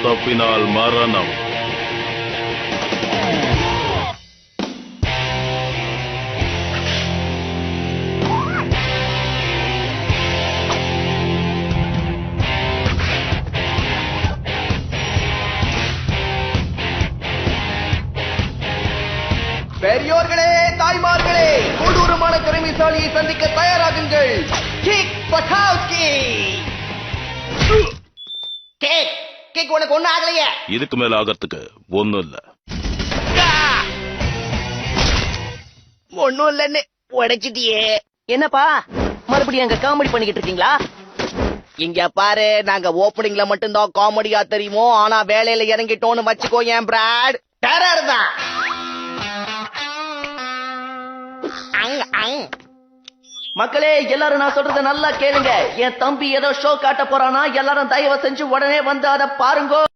தப்பினால் மரணம். பெரியோர்களே, தாய்மார்களே, கொடூரமான திறமைசாலியை சந்திக்க தயாராகுங்கள். கிக் பட்டாவ்ஸ்கி. கிக் உனக்கு ஒண்ணு ஆகலையே. இதுக்கு மேல ஆகிறதுக்கு ஒண்ணும் இல்ல. ஒண்ணும் இல்லன்னு உடைச்சிட்டியே. என்னப்பா மறுபடியும் அங்க காமெடி பண்ணிக்கிட்டு இருக்கீங்களா? இங்க பாரு, நாங்க ஓப்பனிங்ல மட்டும்தான் காமெடியா தெரியுமோ, ஆனா வேலையில இறங்கிட்டோன்னு வச்சுக்கோ என் பிராட், டெரர் தான். மக்களே, எல்லாரும் நான் சொல்றத நல்லா கேளுங்க. என் தம்பி ஏதோ ஷோ காட்ட போறானா, எல்லாரும் தயவு செஞ்சு உடனே வந்து அதை பாருங்க.